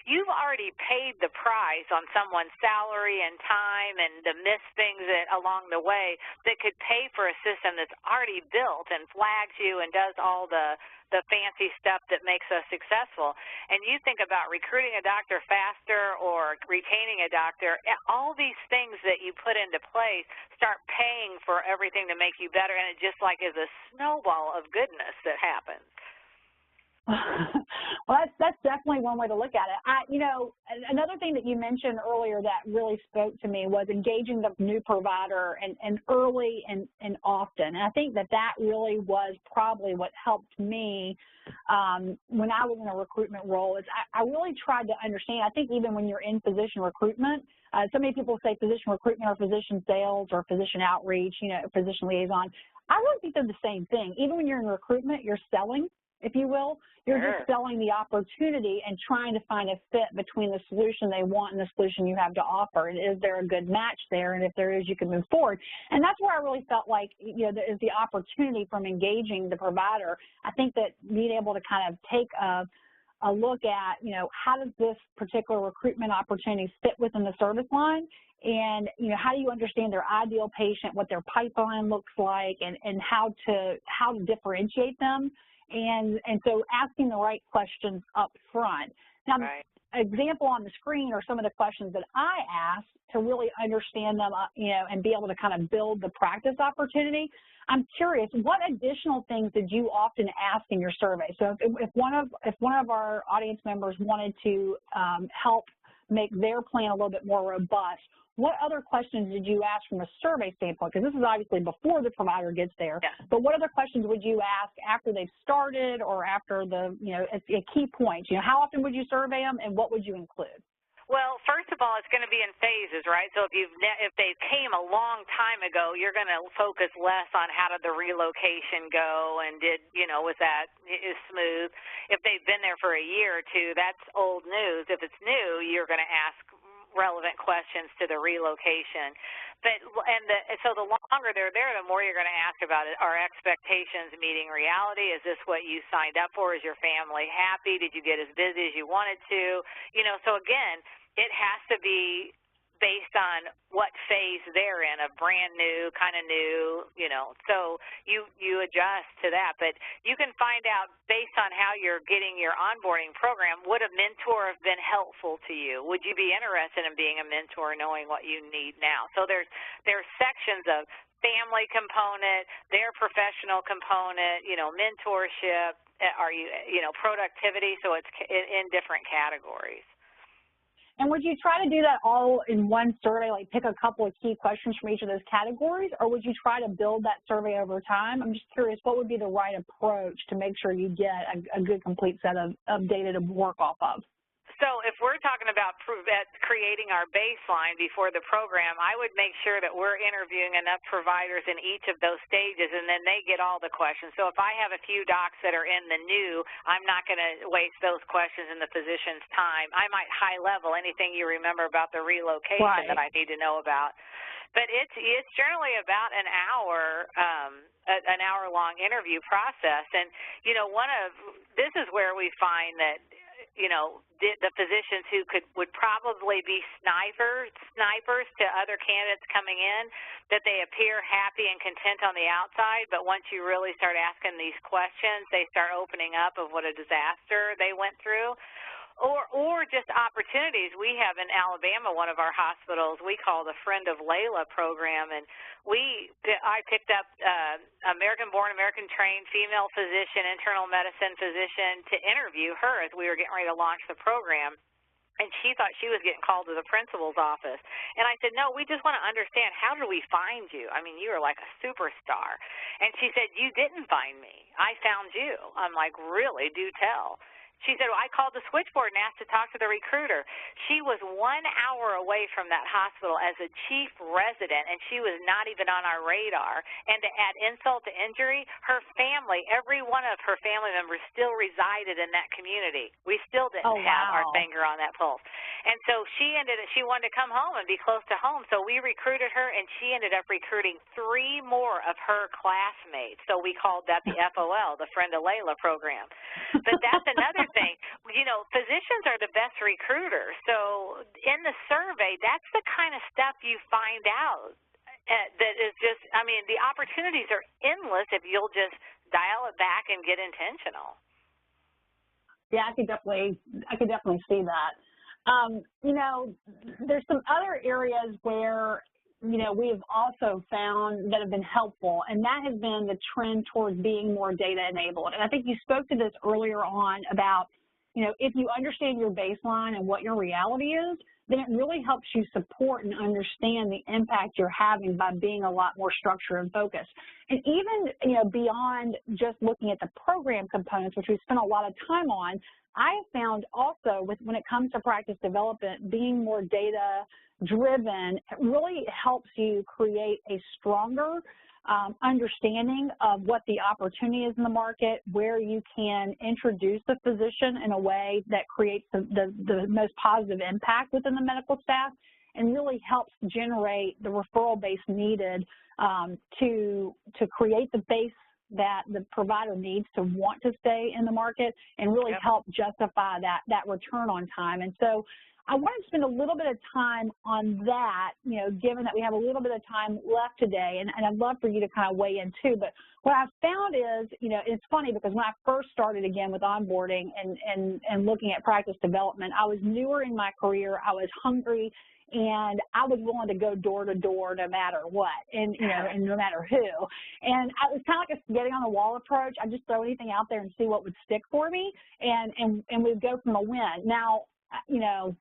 you've already paid the price on someone's salary and time and the missed things along the way that could pay for a system that's already built and flags you and does all the fancy stuff that makes us successful. And you think about recruiting a doctor faster or retaining a doctor, all these things that you put into place start paying for everything to make you better, and it just like is a snowball of goodness that happens. Well, that's definitely one way to look at it. You know, another thing that you mentioned earlier that really spoke to me was engaging the new provider and early and often. And I think that really was probably what helped me when I was in a recruitment role. Is I really tried to understand. I think even when you're in physician recruitment, so many people say physician recruitment or physician sales or physician outreach, you know, physician liaison. I really think they're the same thing. Even when you're in recruitment, you're selling, if you will. You're just selling the opportunity and trying to find a fit between the solution they want and the solution you have to offer. And is there a good match there? And if there is, you can move forward. And that's where I really felt like, you know, there is the opportunity from engaging the provider. I think that being able to kind of take a look at, you know, how does this particular recruitment opportunity fit within the service line? And, you know, how do you understand their ideal patient, what their pipeline looks like, and how to differentiate them? And so asking the right questions up front. Now, example on the screen are some of the questions that I asked to really understand them, you know, and be able to kind of build the practice opportunity. I'm curious, what additional things did you often ask in your survey? So if one of our audience members wanted to help make their plan a little bit more robust, what other questions did you ask from a survey standpoint? Because this is obviously before the provider gets there. Yeah. But what other questions would you ask after they've started or after the, you know, a key point? You know, how often would you survey them and what would you include? Well, first of all, it's going to be in phases, right? So if they came a long time ago, you're going to focus less on how did the relocation go and was that smooth. If they've been there for a year or two, that's old news. If it's new, you're going to ask relevant questions to the relocation. So the longer they're there, the more you're going to ask about it. Are expectations meeting reality? Is this what you signed up for? Is your family happy? Did you get as busy as you wanted to? You know, so again, it has to be based on what phase they're in, a brand new, kind of new, you know, so you adjust to that. But you can find out based on how you're getting your onboarding program, would a mentor have been helpful to you? Would you be interested in being a mentor knowing what you need now? So there's sections of family component, their professional component, you know, mentorship, productivity, so it's in different categories. And would you try to do that all in one survey, like pick a couple of key questions from each of those categories, or would you try to build that survey over time? I'm just curious, what would be the right approach to make sure you get a good, complete set of data to work off of? So if we're talking about creating our baseline before the program, I would make sure that we're interviewing enough providers in each of those stages, and then they get all the questions. So if I have a few docs that are in the new, I'm not going to waste those questions in the physician's time. I might high level anything you remember about the relocation that I need to know about. But it's generally about an hour long interview process. And, you know, this is where we find that you know, the physicians who would probably be snipers to other candidates coming in, that they appear happy and content on the outside, but once you really start asking these questions, they start opening up of what a disaster they went through. Or just opportunities. We have in Alabama, one of our hospitals, we call the Friend of Layla program, and I picked up American-born, American-trained female physician, internal medicine physician, to interview her as we were getting ready to launch the program. And she thought she was getting called to the principal's office. And I said, no, we just want to understand, how did we find you? I mean, you are like a superstar. And she said, you didn't find me. I found you. I'm like, really? Do tell. She said, well, I called the switchboard and asked to talk to the recruiter. She was 1 hour away from that hospital as a chief resident, and she was not even on our radar. And to add insult to injury, her family, every one of her family members still resided in that community. We still didn't have our finger on that pulse. And so she wanted to come home and be close to home, so we recruited her, and she ended up recruiting 3 more of her classmates. So we called that the FOL, the Friend of Layla program. But that's another thing. You know, physicians are the best recruiters. So in the survey, that's the kind of stuff you find out that is just, I mean, the opportunities are endless if you'll just dial it back and get intentional. Yeah, I could definitely see that. You know, there's some other areas where, you know, we have also found that have been helpful, and that has been the trend towards being more data-enabled. And I think you spoke to this earlier on about, you know, if you understand your baseline and what your reality is, then it really helps you support and understand the impact you're having by being a lot more structured and focused. And even, you know, beyond just looking at the program components, which we spent a lot of time on, I have found also when it comes to practice development, being more data-driven really helps you create a stronger understanding of what the opportunity is in the market, where you can introduce the physician in a way that creates the most positive impact within the medical staff, and really helps generate the referral base needed to create the base that the provider needs to want to stay in the market, and really help justify that return on time. And so I want to spend a little bit of time on that, you know, given that we have a little bit of time left today, and I'd love for you to kind of weigh in too. But what I've found is, you know, it's funny because when I first started again with onboarding and looking at practice development, I was newer in my career, I was hungry, and I was willing to go door to door no matter what, and, you know, and no matter who. And it was kind of like a getting on the wall approach. I'd just throw anything out there and see what would stick for me, and we'd go from a win. Now, you know,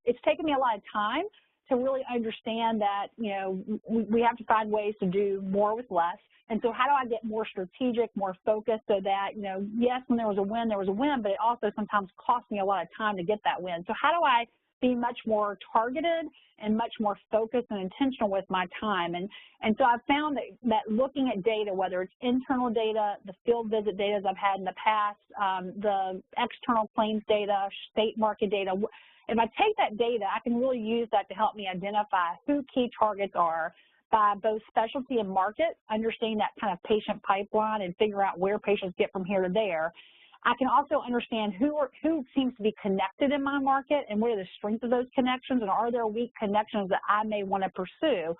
it's taken me a lot of time to really understand that, you know, we have to find ways to do more with less. And so how do I get more strategic, more focused, so that, you know, yes, when there was a win, but it also sometimes cost me a lot of time to get that win. So how do I be much more targeted and much more focused and intentional with my time? And so I've found that looking at data, whether it's internal data, the field visit data I've had in the past, the external claims data, state market data, if I take that data, I can really use that to help me identify who key targets are by both specialty and market, understanding that kind of patient pipeline and figure out where patients get from here to there. I can also understand who seems to be connected in my market and what are the strengths of those connections, and are there weak connections that I may want to pursue,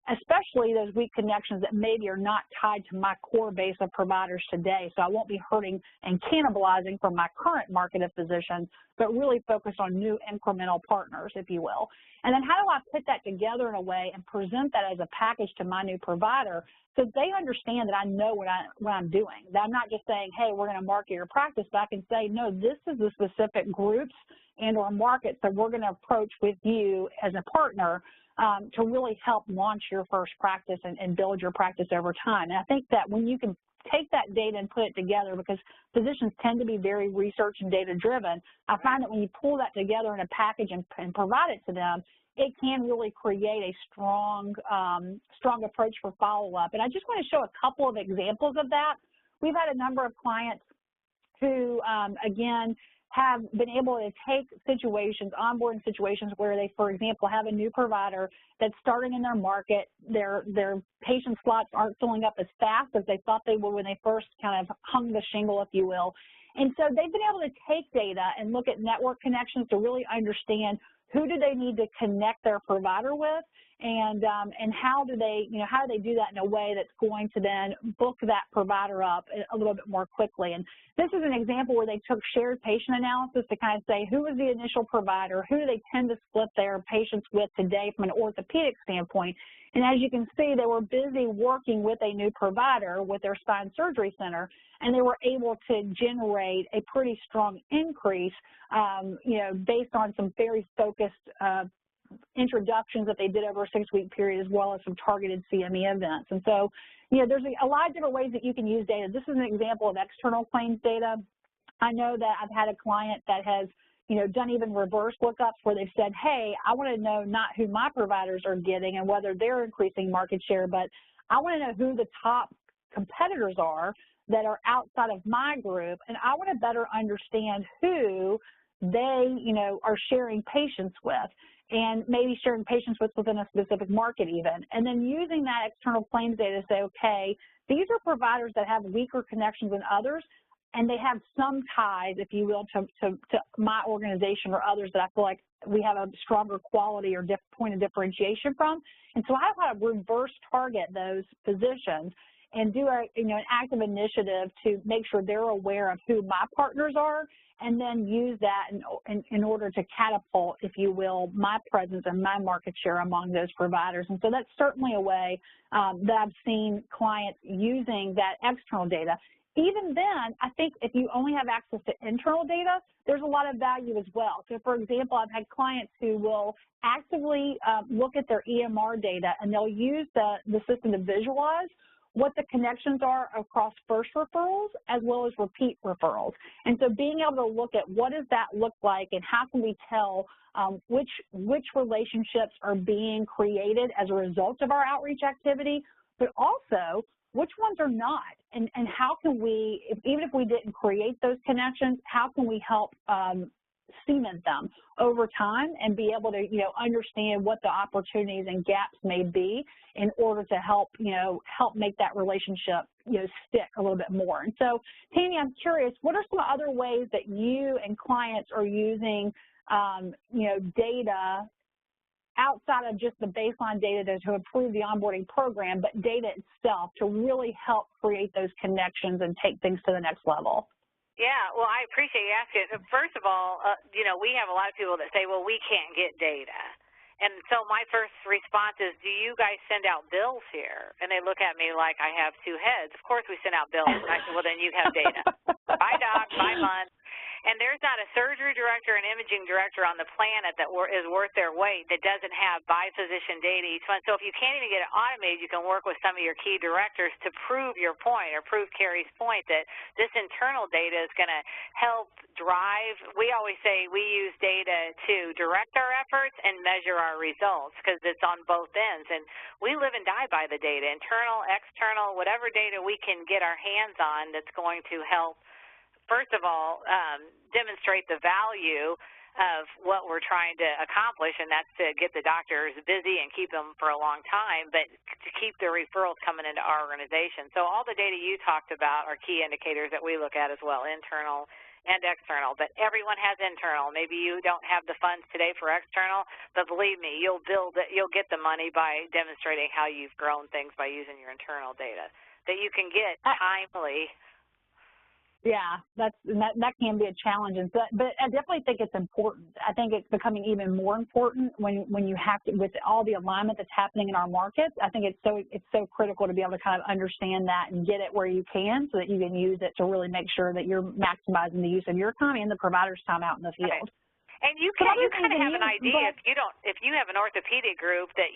especially those weak connections that maybe are not tied to my core base of providers today. So I won't be hurting and cannibalizing from my current market of physicians, but really focus on new incremental partners, if you will. And then how do I put that together in a way and present that as a package to my new provider so they understand that I know what I'm doing, that I'm not just saying, hey, we're going to market your practice, but I can say, no, this is the specific groups and or markets that we're going to approach with you as a partner to really help launch your first practice and build your practice over time. And I think that when you can take that data and put it together, because physicians tend to be very research and data driven, I find that when you pull that together in a package and provide it to them, it can really create a strong approach for follow-up. And I just want to show a couple of examples of that. We've had a number of clients who, again, have been able to take situations, onboarding situations where they, for example, have a new provider that's starting in their market. Their patient slots aren't filling up as fast as they thought they would when they first kind of hung the shingle, if you will. And so they've been able to take data and look at network connections to really understand who do they need to connect their provider with, and how do they do that in a way that's going to then book that provider up a little bit more quickly. And this is an example where they took shared patient analysis to kind of say who was the initial provider, who do they tend to split their patients with today from an orthopedic standpoint. And as you can see, they were busy working with a new provider with their spine surgery center, and they were able to generate a pretty strong increase, based on some very focused introductions that they did over a 6-week period, as well as some targeted CME events. And so, there's a lot of different ways that you can use data. This is an example of external claims data. I know that I've had a client that has, done even reverse lookups where they've said, hey, I want to know not who my providers are getting and whether they're increasing market share, but I want to know who the top competitors are that are outside of my group, and I want to better understand who they, are sharing patients with, and maybe sharing patients within a specific market even. And then using that external claims data to say, okay, these are providers that have weaker connections than others, and they have some ties, if you will, to my organization or others that I feel like we have a stronger quality or point of differentiation from. And so I want to reverse target those positions and do an active initiative to make sure they're aware of who my partners are, and then use that in order to catapult, if you will, my presence and my market share among those providers. And so that's certainly a way that I've seen clients using that external data. Even then, I think if you only have access to internal data, there's a lot of value as well. So, for example, I've had clients who will actively look at their EMR data, and they'll use the system to visualize what the connections are across first referrals as well as repeat referrals. And so being able to look at what does that look like, and how can we tell which relationships are being created as a result of our outreach activity, but also which ones are not, and how can we, even if we didn't create those connections, how can we help cement them over time and be able to, understand what the opportunities and gaps may be in order to help make that relationship, stick a little bit more. And so, Tammy, I'm curious, what are some other ways that you and clients are using, data outside of just the baseline data to improve the onboarding program, but data itself to really help create those connections and take things to the next level? Yeah, well, I appreciate you asking. First of all, we have a lot of people that say, well, we can't get data. And so my first response is, do you guys send out bills here? And they look at me like I have two heads. Of course we send out bills. And I said, well, then you have data. By doc, by month. And there's not a surgery director and imaging director on the planet that is worth their weight that doesn't have by physician data each month. So if you can't even get it automated, you can work with some of your key directors to prove your point, or prove Carrie's point, that this internal data is going to help drive. We always say we use data to direct our efforts and measure our results, because it's on both ends. And we live and die by the data, internal, external, whatever data we can get our hands on that's going to help, first of all, demonstrate the value of what we're trying to accomplish, and that's to get the doctors busy and keep them for a long time, but to keep the referrals coming into our organization. So all the data you talked about are key indicators that we look at as well, internal and external. But everyone has internal. Maybe you don't have the funds today for external, but believe me, you'll get the money by demonstrating how you've grown things by using your internal data that you can get timely. Yeah, that can be a challenge, but I definitely think it's important. I think it's becoming even more important when you have to, with all the alignment that's happening in our markets. I think it's so critical to be able to kind of understand that and get it where you can, so that you can use it to really make sure that you're maximizing the use of your time and the provider's time out in the field. Right. And you kind of have an idea, if you have an orthopedic group that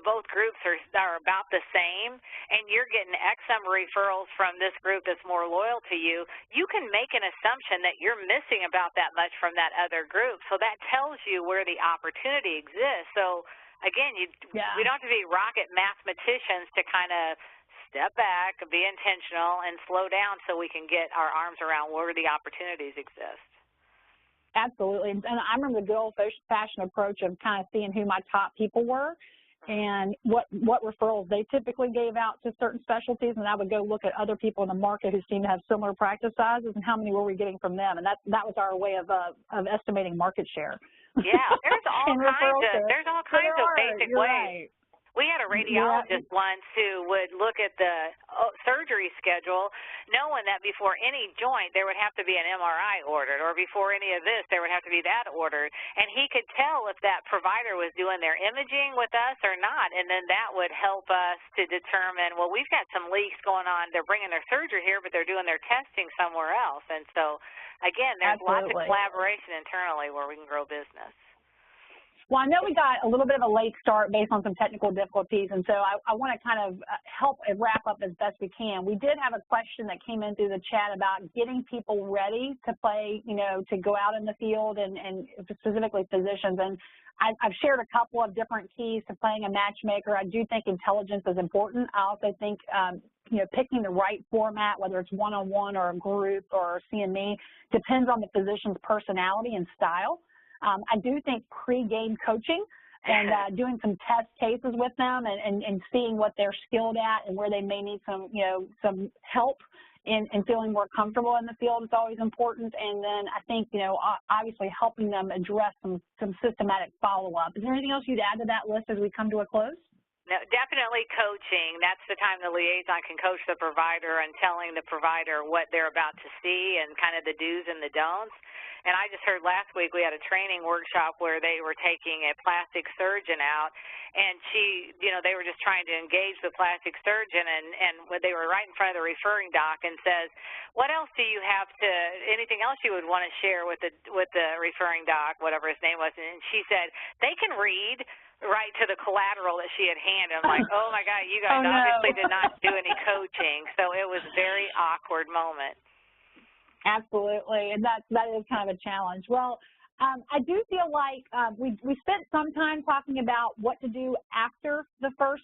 both groups are about the same, and you're getting X number of referrals from this group that's more loyal to you, you can make an assumption that you're missing about that much from that other group. So that tells you where the opportunity exists. So again, we don't have to be rocket mathematicians to kind of step back, be intentional, and slow down so we can get our arms around where the opportunities exist. Absolutely. And I remember the good old-fashioned approach of kind of seeing who my top people were and what referrals they typically gave out to certain specialties, and I would go look at other people in the market who seem to have similar practice sizes and how many were we getting from them, and that was our way of estimating market share. Yeah, there's all kinds of basic ways. Right. We had a radiologist once who would look at the surgery schedule, knowing that before any joint there would have to be an MRI ordered, or before any of this there would have to be that ordered. And he could tell if that provider was doing their imaging with us or not, and then that would help us to determine, well, we've got some leaks going on. They're bringing their surgery here, but they're doing their testing somewhere else. And so, again, there's lots of collaboration internally where we can grow business. Well, I know we got a little bit of a late start based on some technical difficulties, and so I want to kind of help wrap up as best we can. We did have a question that came in through the chat about getting people ready to play, to go out in the field, and specifically physicians. And I've shared a couple of different keys to playing a matchmaker. I do think intelligence is important. I also think picking the right format, whether it's one-on-one or a group or CME, depends on the physician's personality and style. I do think pre-game coaching and doing some test cases with them and seeing what they're skilled at and where they may need some help in feeling more comfortable in the field is always important. And then I think, obviously helping them address some systematic follow-up. Is there anything else you'd add to that list as we come to a close? No, definitely coaching. That's the time the liaison can coach the provider and telling the provider what they're about to see and kind of the do's and the don'ts. And I just heard last week we had a training workshop where they were taking a plastic surgeon out, and they were just trying to engage the plastic surgeon, and they were right in front of the referring doc and says, what else do you have anything else you would want to share with the referring doc, whatever his name was? And she said, they can read right to the collateral that she had handed. I'm like, oh my God, you guys obviously did not do any coaching. So it was a very awkward moment. Absolutely, and that is kind of a challenge. Well, I do feel like we spent some time talking about what to do after the first,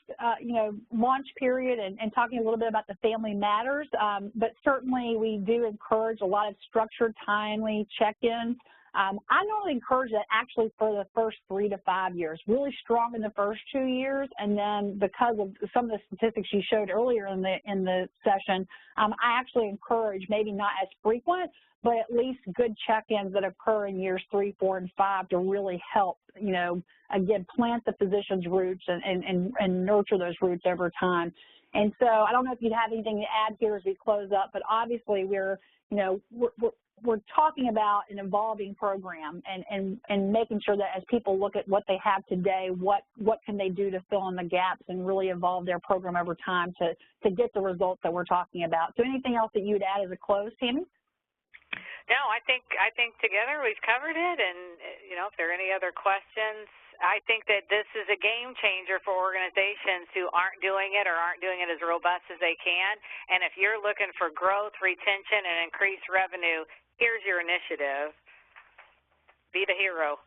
launch period and talking a little bit about the family matters, but certainly we do encourage a lot of structured, timely check-ins. I normally encourage that actually for the first 3 to 5 years, really strong in the first 2 years, and then because of some of the statistics you showed earlier in the session, I actually encourage maybe not as frequent, but at least good check-ins that occur in years 3, 4, and 5 to really help, again, plant the physician's roots and nurture those roots over time. And so I don't know if you'd have anything to add here as we close up, but obviously we're talking about an evolving program and making sure that as people look at what they have today, what can they do to fill in the gaps and really evolve their program over time to get the results that we're talking about. So anything else that you'd add as a close, Tammy? No, I think together we've covered it, and if there are any other questions, I think that this is a game changer for organizations who aren't doing it or aren't doing it as robust as they can. And if you're looking for growth, retention, and increased revenue, here's your initiative. Be the hero.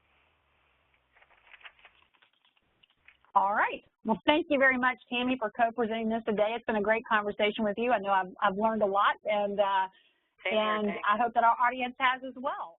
All right. Well, thank you very much, Tammy, for co-presenting this today. It's been a great conversation with you. I know I've learned a lot, and I hope that our audience has as well.